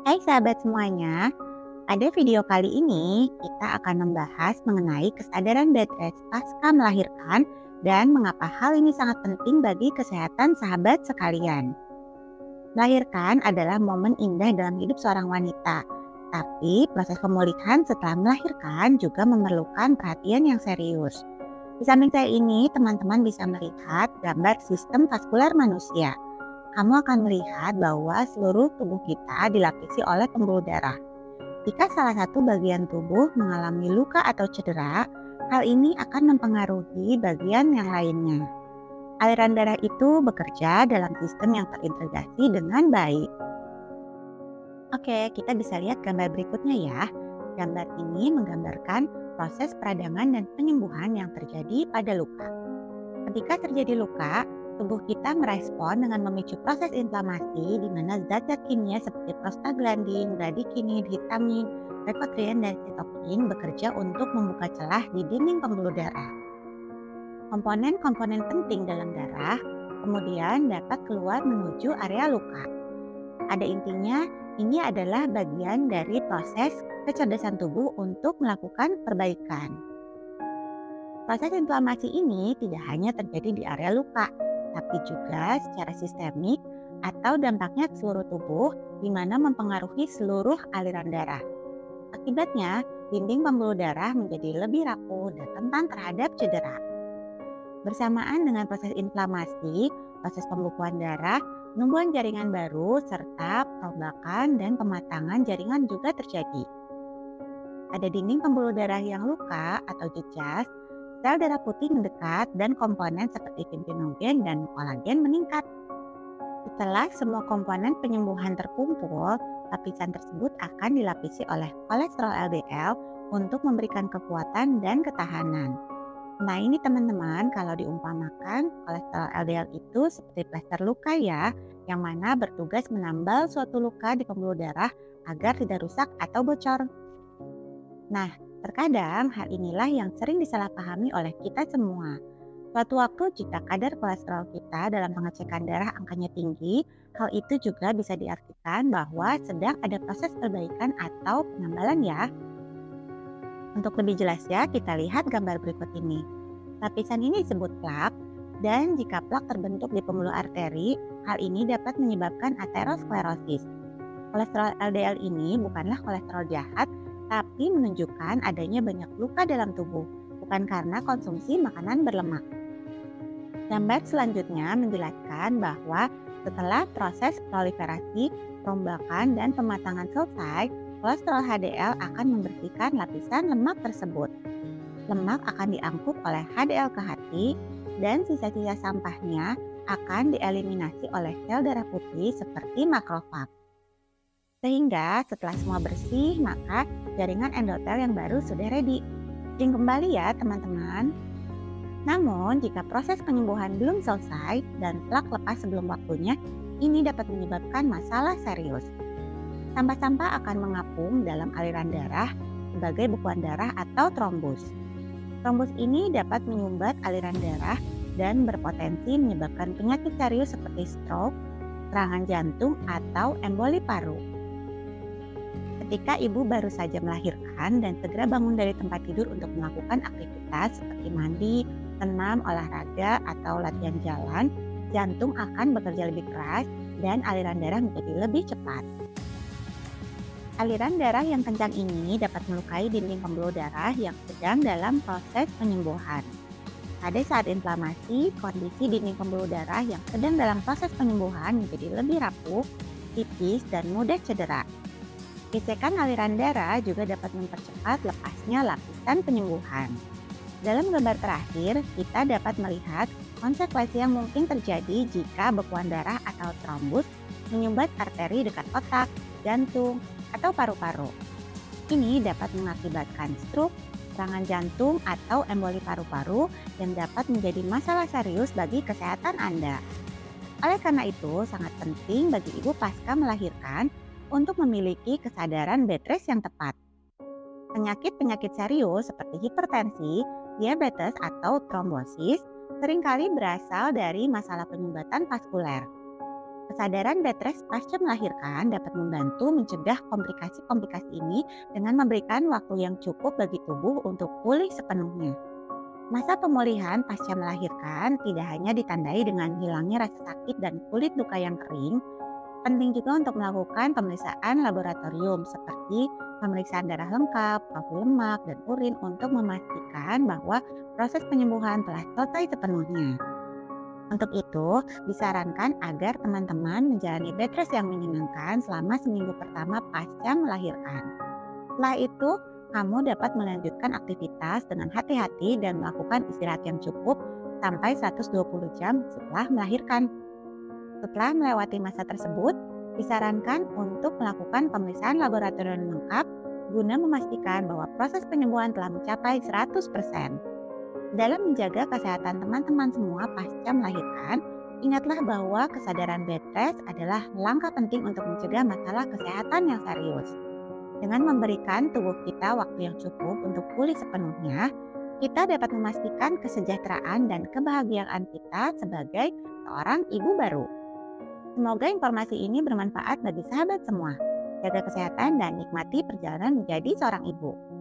Hai sahabat semuanya, pada video kali ini kita akan membahas mengenai kesadaran bed rest pasca melahirkan dan mengapa hal ini sangat penting bagi kesehatan sahabat sekalian. Melahirkan adalah momen indah dalam hidup seorang wanita, tapi proses pemulihan setelah melahirkan juga memerlukan perhatian yang serius. Di samping saya ini, teman-teman bisa melihat gambar sistem vaskular manusia. Kamu akan melihat bahwa seluruh tubuh kita dilapisi oleh pembuluh darah. Jika salah satu bagian tubuh mengalami luka atau cedera, hal ini akan mempengaruhi bagian yang lainnya. Aliran darah itu bekerja dalam sistem yang terintegrasi dengan baik. Oke, kita bisa lihat gambar berikutnya ya. Gambar ini menggambarkan proses peradangan dan penyembuhan yang terjadi pada luka. Ketika terjadi luka, tubuh kita merespon dengan memicu proses inflamasi di mana zat-zat kimia seperti prostaglandin, bradikinin, histamin, leukotriene, dan sitokin bekerja untuk membuka celah di dinding pembuluh darah. Komponen-komponen penting dalam darah kemudian dapat keluar menuju area luka. Pada intinya, ini adalah bagian dari proses kecerdasan tubuh untuk melakukan perbaikan. Proses inflamasi ini tidak hanya terjadi di area luka, tapi juga secara sistemik atau dampaknya ke seluruh tubuh di mana mempengaruhi seluruh aliran darah. Akibatnya, dinding pembuluh darah menjadi lebih rapuh dan rentan terhadap cedera. Bersamaan dengan proses inflamasi, proses pembekuan darah, penumbuhan jaringan baru, serta perombakan dan pematangan jaringan juga terjadi. Pada dinding pembuluh darah yang luka atau jejas, sel darah putih mendekat dan komponen seperti fibrinogen dan kolagen meningkat. Setelah semua komponen penyembuhan terkumpul, lapisan tersebut akan dilapisi oleh kolesterol LDL untuk memberikan kekuatan dan ketahanan. Nah ini teman-teman, kalau diumpamakan kolesterol LDL itu seperti plester luka ya, yang mana bertugas menambal suatu luka di pembuluh darah agar tidak rusak atau bocor. Nah, terkadang hal inilah yang sering disalahpahami oleh kita semua. Suatu waktu jika kadar kolesterol kita dalam pengecekan darah angkanya tinggi, hal itu juga bisa diartikan bahwa sedang ada proses perbaikan atau penambalan ya. Untuk lebih jelas ya, kita lihat gambar berikut ini. Lapisan ini disebut plak, dan jika plak terbentuk di pembuluh arteri, hal ini dapat menyebabkan aterosklerosis. Kolesterol LDL ini bukanlah kolesterol jahat, tapi menunjukkan adanya banyak luka dalam tubuh, bukan karena konsumsi makanan berlemak. Gambar selanjutnya menjelaskan bahwa setelah proses proliferasi, perombakan, dan pematangan selesai, kolesterol HDL akan membersihkan lapisan lemak tersebut. Lemak akan diangkut oleh HDL ke hati dan sisa-sisa sampahnya akan dieliminasi oleh sel darah putih seperti makrofag. Sehingga setelah semua bersih, maka jaringan endotel yang baru sudah ready. Jeng kembali ya teman-teman. Namun jika proses penyembuhan belum selesai dan plak lepas sebelum waktunya, ini dapat menyebabkan masalah serius. Sampah-sampah akan mengapung dalam aliran darah sebagai bekuan darah atau trombus. Trombus ini dapat menyumbat aliran darah dan berpotensi menyebabkan penyakit serius seperti stroke, serangan jantung, atau emboli paru. Ketika ibu baru saja melahirkan dan segera bangun dari tempat tidur untuk melakukan aktivitas seperti mandi, senam, olahraga, atau latihan jalan, jantung akan bekerja lebih keras dan aliran darah menjadi lebih cepat. Aliran darah yang kencang ini dapat melukai dinding pembuluh darah yang sedang dalam proses penyembuhan. Pada saat inflamasi, kondisi dinding pembuluh darah yang sedang dalam proses penyembuhan menjadi lebih rapuh, tipis, dan mudah cedera. Gesekan aliran darah juga dapat mempercepat lepasnya lapisan penyembuhan. Dalam gambar terakhir, kita dapat melihat konsekuensi yang mungkin terjadi jika bekuan darah atau trombus menyumbat arteri dekat otak, jantung, atau paru-paru. Ini dapat mengakibatkan stroke, serangan jantung, atau emboli paru-paru yang dapat menjadi masalah serius bagi kesehatan Anda. Oleh karena itu, sangat penting bagi ibu pasca melahirkan untuk memiliki kesadaran bed rest yang tepat. Penyakit-penyakit serius seperti hipertensi, diabetes, atau trombosis seringkali berasal dari masalah penyumbatan vaskuler. Kesadaran bed rest pasca melahirkan dapat membantu mencegah komplikasi-komplikasi ini dengan memberikan waktu yang cukup bagi tubuh untuk pulih sepenuhnya. Masa pemulihan pasca melahirkan tidak hanya ditandai dengan hilangnya rasa sakit dan kulit luka yang kering, penting juga untuk melakukan pemeriksaan laboratorium seperti pemeriksaan darah lengkap, profil lemak, dan urin untuk memastikan bahwa proses penyembuhan telah selesai sepenuhnya. Untuk itu, disarankan agar teman-teman menjalani bed rest yang menyenangkan selama seminggu pertama pasca melahirkan. Setelah itu, kamu dapat melanjutkan aktivitas dengan hati-hati dan melakukan istirahat yang cukup sampai 120 jam setelah melahirkan. Setelah melewati masa tersebut, disarankan untuk melakukan pemeriksaan laboratorium lengkap guna memastikan bahwa proses penyembuhan telah mencapai 100%. Dalam menjaga kesehatan teman-teman semua pasca melahirkan, ingatlah bahwa kesadaran bed rest adalah langkah penting untuk mencegah masalah kesehatan yang serius. Dengan memberikan tubuh kita waktu yang cukup untuk pulih sepenuhnya, kita dapat memastikan kesejahteraan dan kebahagiaan kita sebagai seorang ibu baru. Semoga informasi ini bermanfaat bagi sahabat semua. Jaga kesehatan dan nikmati perjalanan menjadi seorang ibu.